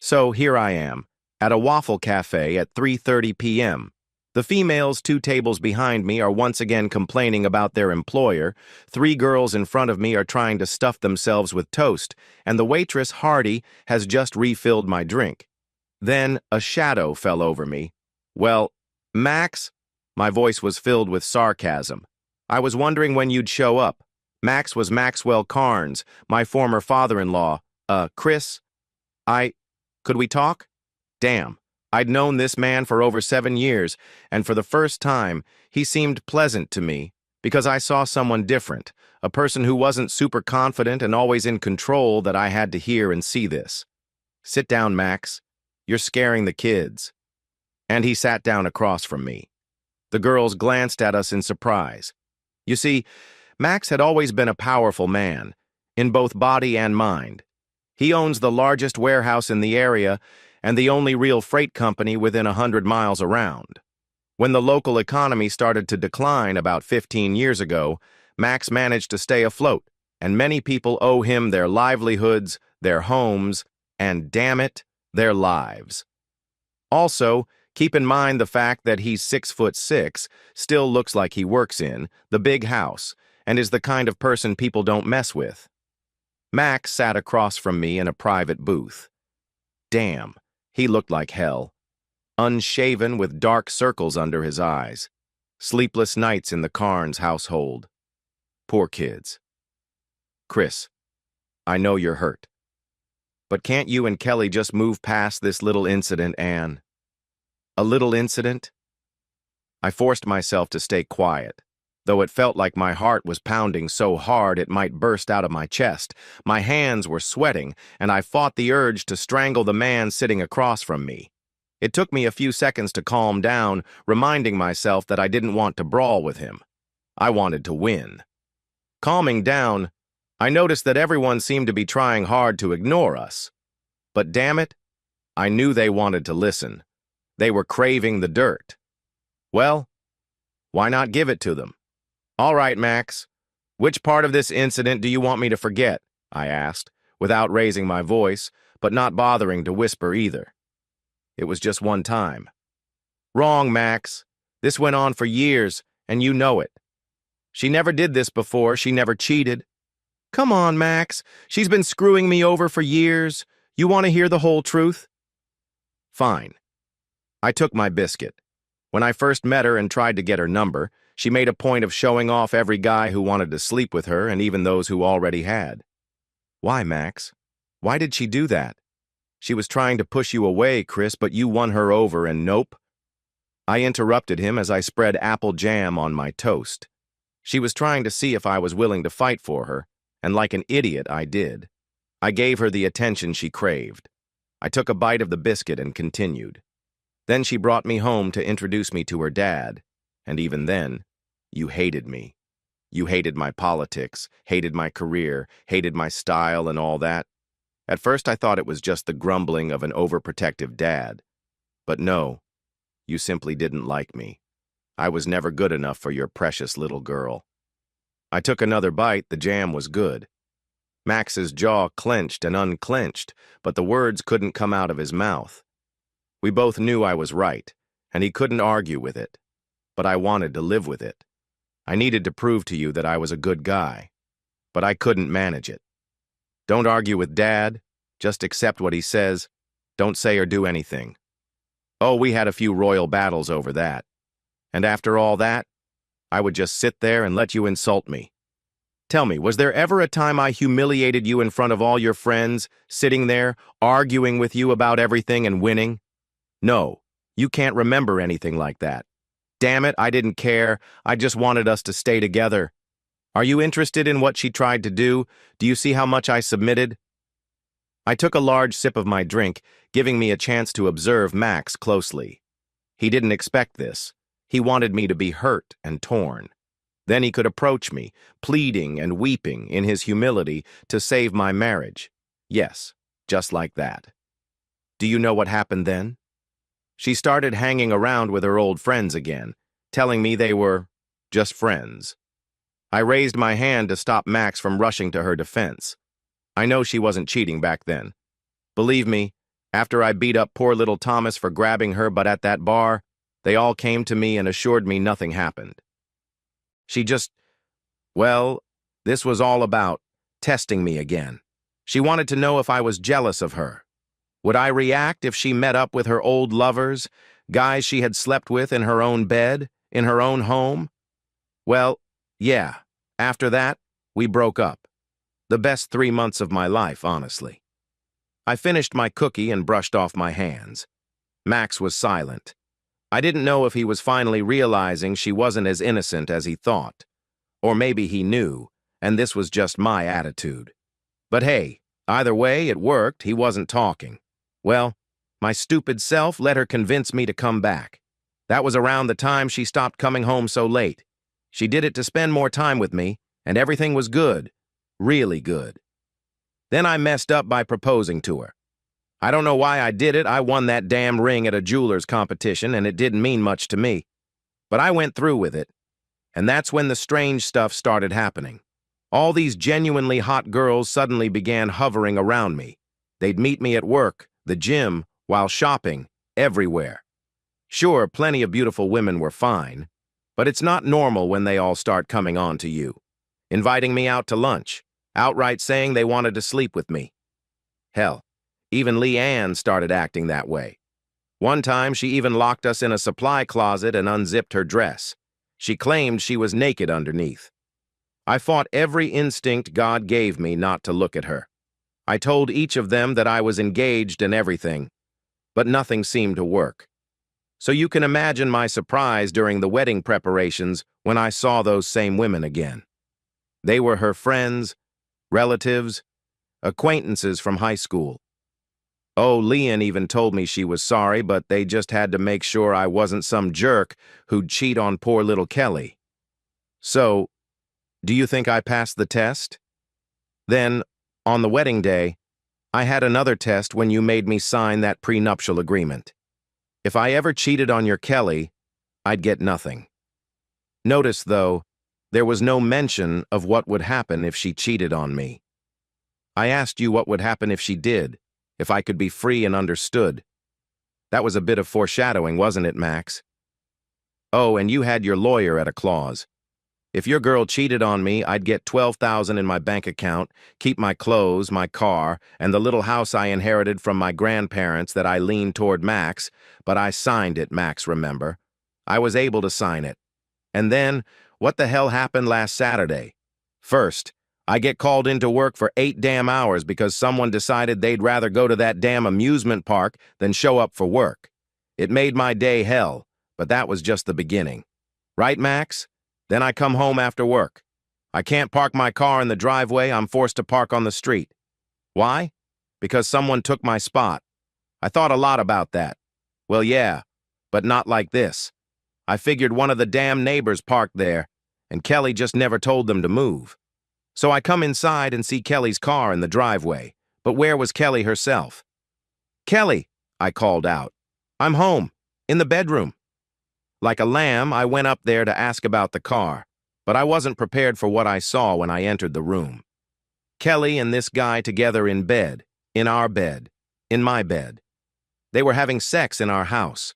So here I am, at a waffle cafe at 3:30 p.m. The females 2 tables behind me are once again complaining about their employer, 3 girls in front of me are trying to stuff themselves with toast, and the waitress, Hardy, has just refilled my drink. Then a shadow fell over me. Well, Max? My voice was filled with sarcasm. I was wondering when you'd show up. Max was Maxwell Carnes, my former father-in-law. Chris? Could we talk? Damn. I'd known this man for over 7 years, and for the first time, he seemed pleasant to me because I saw someone different, a person who wasn't super confident and always in control that I had to hear and see this. Sit down, Max. You're scaring the kids. And he sat down across from me. The girls glanced at us in surprise. You see, Max had always been a powerful man, in both body and mind. He owns the largest warehouse in the area and the only real freight company within 100 miles around. When the local economy started to decline about 15 years ago, Max managed to stay afloat, and many people owe him their livelihoods, their homes, and, damn it, their lives. Also, keep in mind the fact that he's 6'6", still looks like he works in the big house, and is the kind of person people don't mess with. Max sat across from me in a private booth. Damn, he looked like hell. Unshaven with dark circles under his eyes. Sleepless nights in the Carnes household. Poor kids. Chris, I know you're hurt. But can't you and Kelly just move past this little incident, Anne? A little incident? I forced myself to stay quiet, though it felt like my heart was pounding so hard it might burst out of my chest. My hands were sweating, and I fought the urge to strangle the man sitting across from me. It took me a few seconds to calm down, reminding myself that I didn't want to brawl with him. I wanted to win. Calming down, I noticed that everyone seemed to be trying hard to ignore us. But damn it, I knew they wanted to listen. They were craving the dirt. Well, why not give it to them? All right, Max. Which part of this incident do you want me to forget? I asked, without raising my voice, but not bothering to whisper either. It was just one time. Wrong, Max. This went on for years, and you know it. She never did this before. She never cheated. Come on, Max. She's been screwing me over for years. You want to hear the whole truth? Fine. I took my biscuit. When I first met her and tried to get her number, she made a point of showing off every guy who wanted to sleep with her and even those who already had. Why, Max? Why did she do that? She was trying to push you away, Chris, but you won her over and nope. I interrupted him as I spread apple jam on my toast. She was trying to see if I was willing to fight for her, and like an idiot, I did. I gave her the attention she craved. I took a bite of the biscuit and continued. Then she brought me home to introduce me to her dad, and even then, you hated me. You hated my politics, hated my career, hated my style and all that. At first I thought it was just the grumbling of an overprotective dad. But no, you simply didn't like me. I was never good enough for your precious little girl. I took another bite, the jam was good. Max's jaw clenched and unclenched, but the words couldn't come out of his mouth. We both knew I was right, and he couldn't argue with it. But I wanted to live with it. I needed to prove to you that I was a good guy, but I couldn't manage it. Don't argue with Dad, just accept what he says. Don't say or do anything. Oh, we had a few royal battles over that. And after all that, I would just sit there and let you insult me. Tell me, was there ever a time I humiliated you in front of all your friends, sitting there, arguing with you about everything and winning? No, you can't remember anything like that. Damn it, I didn't care. I just wanted us to stay together. Are you interested in what she tried to do? Do you see how much I submitted? I took a large sip of my drink, giving me a chance to observe Max closely. He didn't expect this. He wanted me to be hurt and torn. Then he could approach me, pleading and weeping in his humility to save my marriage. Yes, just like that. Do you know what happened then? She started hanging around with her old friends again, telling me they were just friends. I raised my hand to stop Max from rushing to her defense. I know she wasn't cheating back then. Believe me, After I beat up poor little Thomas for grabbing her butt at that bar, they all came to me and assured me nothing happened. She just, well, this was all about testing me again. She wanted to know if I was jealous of her. Would I react if she met up with her old lovers, guys she had slept with in her own bed, in her own home? Well, yeah. After that, we broke up. The best 3 months of my life, honestly. I finished my cookie and brushed off my hands. Max was silent. I didn't know if he was finally realizing she wasn't as innocent as he thought. Or maybe he knew, and this was just my attitude. But hey, either way, it worked. He wasn't talking. Well, my stupid self let her convince me to come back. That was around the time she stopped coming home so late. She did it to spend more time with me, and everything was good. Really good. Then I messed up by proposing to her. I don't know why I did it. I won that damn ring at a jeweler's competition, and it didn't mean much to me. But I went through with it. And that's when the strange stuff started happening. All these genuinely hot girls suddenly began hovering around me. They'd meet me at work, the gym, while shopping, everywhere. Sure, plenty of beautiful women were fine, but it's not normal when they all start coming on to you, inviting me out to lunch, outright saying they wanted to sleep with me. Hell, even Leanne started acting that way. One time, she even locked us in a supply closet and unzipped her dress. She claimed she was naked underneath. I fought every instinct God gave me not to look at her. I told each of them that I was engaged and everything, but nothing seemed to work. So you can imagine my surprise during the wedding preparations when I saw those same women again. They were her friends, relatives, acquaintances from high school. Oh, Leanne even told me she was sorry, but they just had to make sure I wasn't some jerk who'd cheat on poor little Kelly. So, do you think I passed the test? Then, on the wedding day, I had another test when you made me sign that prenuptial agreement. If I ever cheated on your Kelly, I'd get nothing. Notice, though, there was no mention of what would happen if she cheated on me. I asked you what would happen if she did, if I could be free and understood. That was a bit of foreshadowing, wasn't it, Max? Oh, and you had your lawyer at a clause. If your girl cheated on me, I'd get $12,000 in my bank account, keep my clothes, my car, and the little house I inherited from my grandparents that I leaned toward Max, but I signed it, Max, remember? I was able to sign it. And then, what the hell happened last Saturday? First, I get called into work for 8 damn hours because someone decided they'd rather go to that damn amusement park than show up for work. It made my day hell, but that was just the beginning. Right, Max? Then I come home after work. I can't park my car in the driveway, I'm forced to park on the street. Why? Because someone took my spot. I thought a lot about that. Well, yeah, but not like this. I figured one of the damn neighbors parked there, and Kelly just never told them to move. So I come inside and see Kelly's car in the driveway, but where was Kelly herself? Kelly, I called out. I'm home, in the bedroom. Like a lamb, I went up there to ask about the car, but I wasn't prepared for what I saw when I entered the room. Kelly and this guy together in bed, in our bed, in my bed. They were having sex in our house.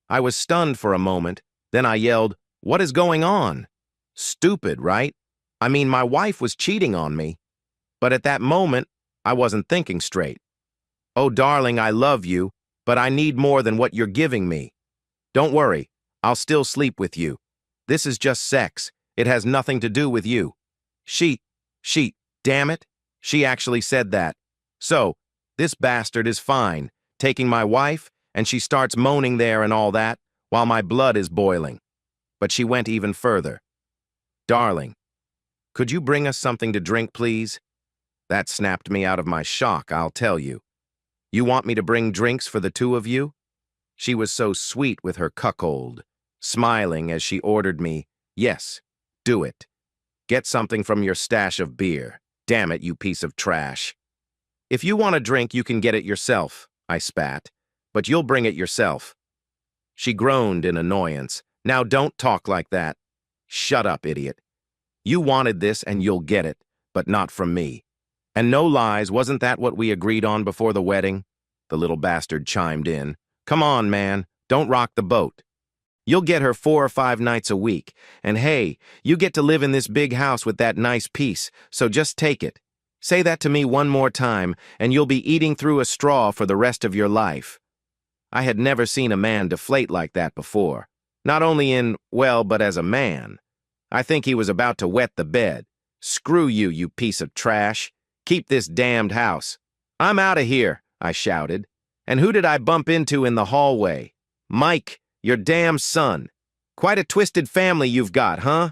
I was stunned for a moment, then I yelled, "What is going on?" Stupid, right? I mean, my wife was cheating on me. But at that moment, I wasn't thinking straight. Oh, darling, I love you, but I need more than what you're giving me. Don't worry, I'll still sleep with you. This is just sex. It has nothing to do with you. She, damn it, she actually said that. So, this bastard is fine, taking my wife, and she starts moaning there and all that, while my blood is boiling. But she went even further. Darling, could you bring us something to drink, please? That snapped me out of my shock, I'll tell you. You want me to bring drinks for the two of you? She was so sweet with her cuckold, smiling as she ordered me, "Yes, do it. Get something from your stash of beer. Damn it, you piece of trash." "If you want a drink, you can get it yourself," I spat, "but you'll bring it yourself." She groaned in annoyance. "Now don't talk like that." "Shut up, idiot. You wanted this and you'll get it, but not from me. And no lies, wasn't that what we agreed on before the wedding?" the little bastard chimed in. Come on, man, don't rock the boat. You'll get her 4 or 5 nights a week, and hey, you get to live in this big house with that nice piece, so just take it. Say that to me one more time, and you'll be eating through a straw for the rest of your life. I had never seen a man deflate like that before. Not only but as a man. I think he was about to wet the bed. Screw you, you piece of trash. Keep this damned house. I'm out of here, I shouted. And who did I bump into in the hallway? Mike, your damn son. Quite a twisted family you've got, huh?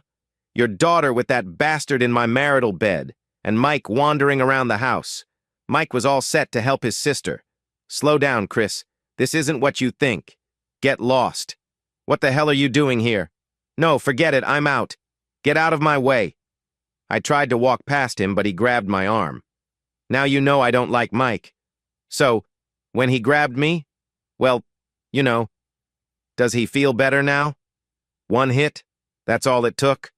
Your daughter with that bastard in my marital bed, and Mike wandering around the house. Mike was all set to help his sister. Slow down, Chris. This isn't what you think. Get lost. What the hell are you doing here? No, forget it, I'm out. Get out of my way. I tried to walk past him, but he grabbed my arm. Now you know I don't like Mike. So, when he grabbed me, well, you know, does he feel better now? One hit? That's all it took?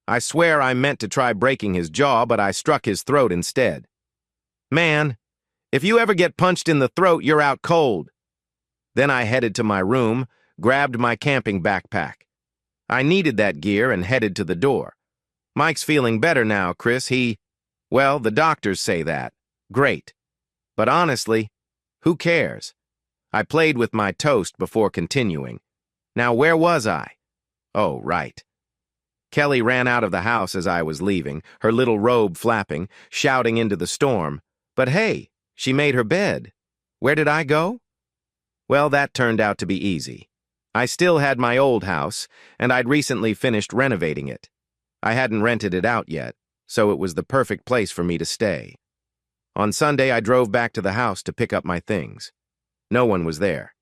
I swear I meant to try breaking his jaw, but I struck his throat instead. Man, if you ever get punched in the throat, you're out cold. Then I headed to my room, grabbed my camping backpack. I needed that gear and headed to the door. Mike's feeling better now, Chris. Well, the doctors say that. Great. But honestly, who cares? I played with my toast before continuing. Now, where was I? Oh, right. Kelly ran out of the house as I was leaving, her little robe flapping, shouting into the storm. But hey, she made her bed. Where did I go? Well, that turned out to be easy. I still had my old house, and I'd recently finished renovating it. I hadn't rented it out yet, so it was the perfect place for me to stay. On Sunday, I drove back to the house to pick up my things. No one was there.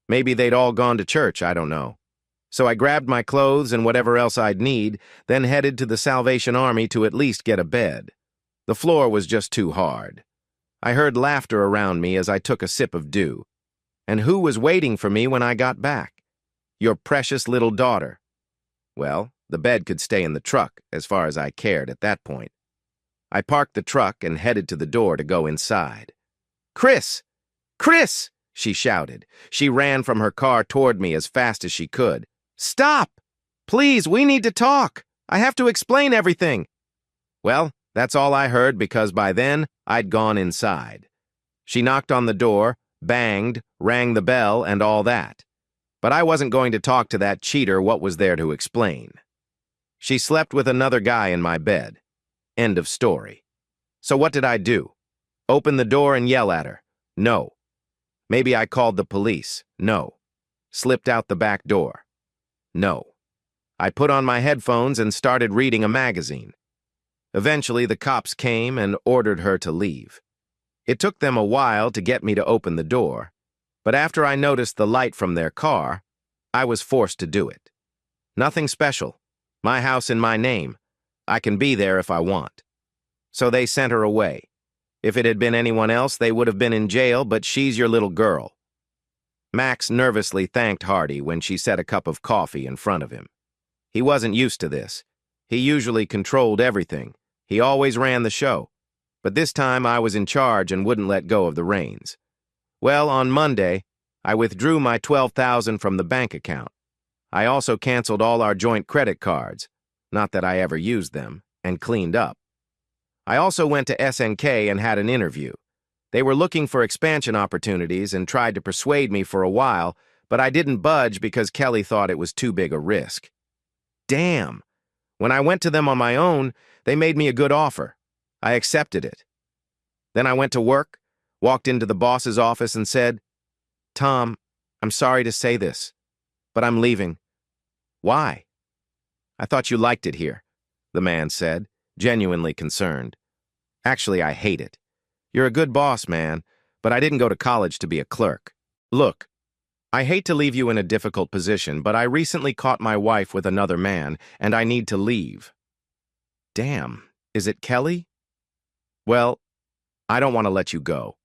Maybe they'd all gone to church, I don't know. So I grabbed my clothes and whatever else I'd need, then headed to the Salvation Army to at least get a bed. The floor was just too hard. I heard laughter around me as I took a sip of dew. And who was waiting for me when I got back? Your precious little daughter. Well, the bed could stay in the truck, as far as I cared at that point. I parked the truck and headed to the door to go inside. Chris! Chris! She shouted. She ran from her car toward me as fast as she could. Stop! Please, we need to talk. I have to explain everything. Well, that's all I heard because by then I'd gone inside. She knocked on the door, banged, rang the bell, and all that. But I wasn't going to talk to that cheater what was there to explain. She slept with another guy in my bed. End of story. So what did I do? Open the door and yell at her? No. Maybe I called the police? No. Slipped out the back door? No. I put on my headphones and started reading a magazine. Eventually, the cops came and ordered her to leave. It took them a while to get me to open the door, but after I noticed the light from their car, I was forced to do it. Nothing special. My house in my name. I can be there if I want. So they sent her away. If it had been anyone else, they would have been in jail, but she's your little girl. Max nervously thanked Hardy when she set a cup of coffee in front of him. He wasn't used to this. He usually controlled everything. He always ran the show. But this time I was in charge and wouldn't let go of the reins. Well, on Monday, I withdrew my $12,000 from the bank account. I also canceled all our joint credit cards, not that I ever used them, and cleaned up. I also went to SNK and had an interview. They were looking for expansion opportunities and tried to persuade me for a while, but I didn't budge because Kelly thought it was too big a risk. Damn! When I went to them on my own, they made me a good offer. I accepted it. Then I went to work, walked into the boss's office and said, "Tom, I'm sorry to say this, but I'm leaving." "Why?" "I thought you liked it here," the man said, genuinely concerned. "Actually, I hate it. You're a good boss, man, but I didn't go to college to be a clerk. Look, I hate to leave you in a difficult position, but I recently caught my wife with another man, and I need to leave." Damn, is it Kelly? Well, I don't want to let you go.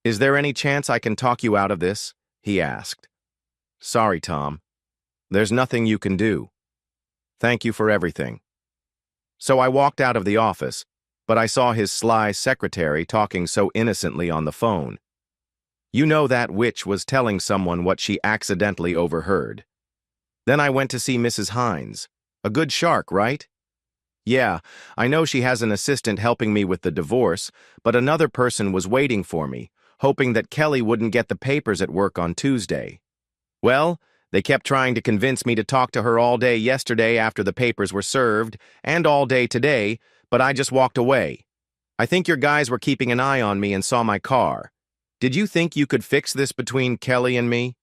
"Is there any chance I can talk you out of this?" he asked. "Sorry, Tom. There's nothing you can do. Thank you for everything." So I walked out of the office, but I saw his sly secretary talking so innocently on the phone. You know that witch was telling someone what she accidentally overheard. Then I went to see Mrs. Hines. A good shark, right? Yeah, I know she has an assistant helping me with the divorce, but another person was waiting for me, hoping that Kelly wouldn't get the papers at work on Tuesday. Well, they kept trying to convince me to talk to her all day yesterday after the papers were served, and all day today, but I just walked away. I think your guys were keeping an eye on me and saw my car. Did you think you could fix this between Kelly and me?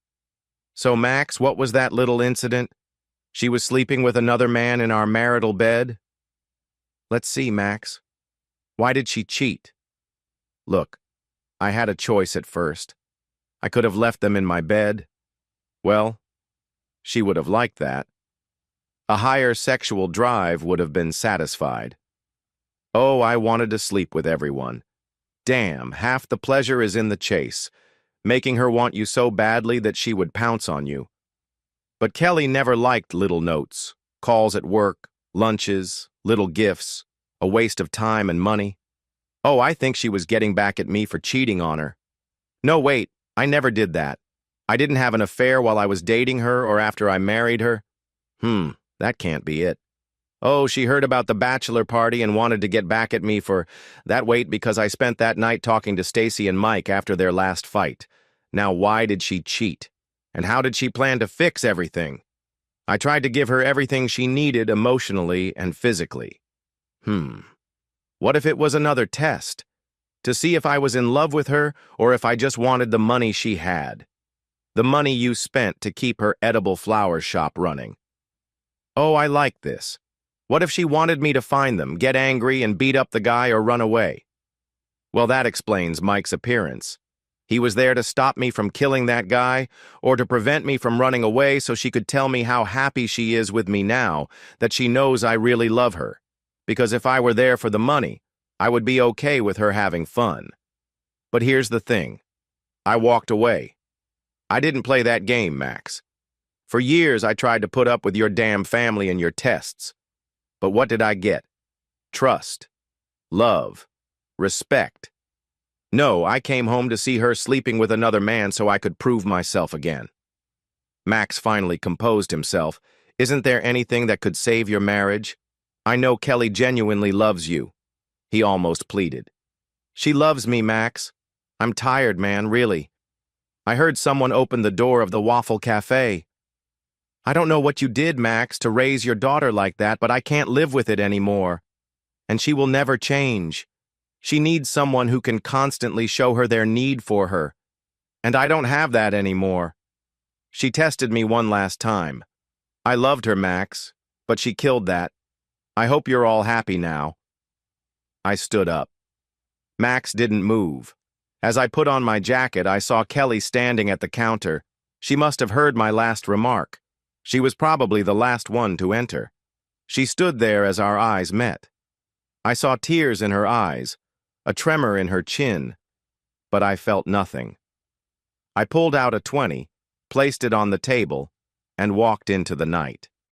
So, Max, what was that little incident? She was sleeping with another man in our marital bed? Let's see, Max. Why did she cheat? Look, I had a choice at first. I could have left them in my bed. Well, she would have liked that. A higher sexual drive would have been satisfied. Oh, I wanted to sleep with everyone. Damn, half the pleasure is in the chase, making her want you so badly that she would pounce on you. But Kelly never liked little notes, calls at work, lunches, little gifts, a waste of time and money. Oh, I think she was getting back at me for cheating on her. No, wait, I never did that. I didn't have an affair while I was dating her or after I married her. That can't be it. Oh, she heard about the bachelor party and wanted to get back at me for that. Wait, because I spent that night talking to Stacy and Mike after their last fight. Now, why did she cheat? And how did she plan to fix everything? I tried to give her everything she needed emotionally and physically. What if it was another test? To see if I was in love with her or if I just wanted the money she had. The money you spent to keep her edible flower shop running. Oh, I like this. What if she wanted me to find them, get angry, and beat up the guy or run away? Well, that explains Mike's appearance. He was there to stop me from killing that guy or to prevent me from running away so she could tell me how happy she is with me now, that she knows I really love her. Because if I were there for the money, I would be okay with her having fun. But here's the thing. I walked away. I didn't play that game, Max. For years, I tried to put up with your damn family and your tests. But what did I get? Trust. Love. Respect. No, I came home to see her sleeping with another man so I could prove myself again. Max finally composed himself. Isn't there anything that could save your marriage? I know Kelly genuinely loves you. He almost pleaded. She loves me, Max. I'm tired, man, really. I heard someone open the door of the Waffle Cafe. I don't know what you did, Max, to raise your daughter like that, but I can't live with it anymore. And she will never change. She needs someone who can constantly show her their need for her. And I don't have that anymore. She tested me one last time. I loved her, Max, but she killed that. I hope you're all happy now. I stood up. Max didn't move. As I put on my jacket, I saw Kelly standing at the counter. She must have heard my last remark. She was probably the last one to enter. She stood there as our eyes met. I saw tears in her eyes, a tremor in her chin, but I felt nothing. I pulled out a 20, placed it on the table, and walked into the night.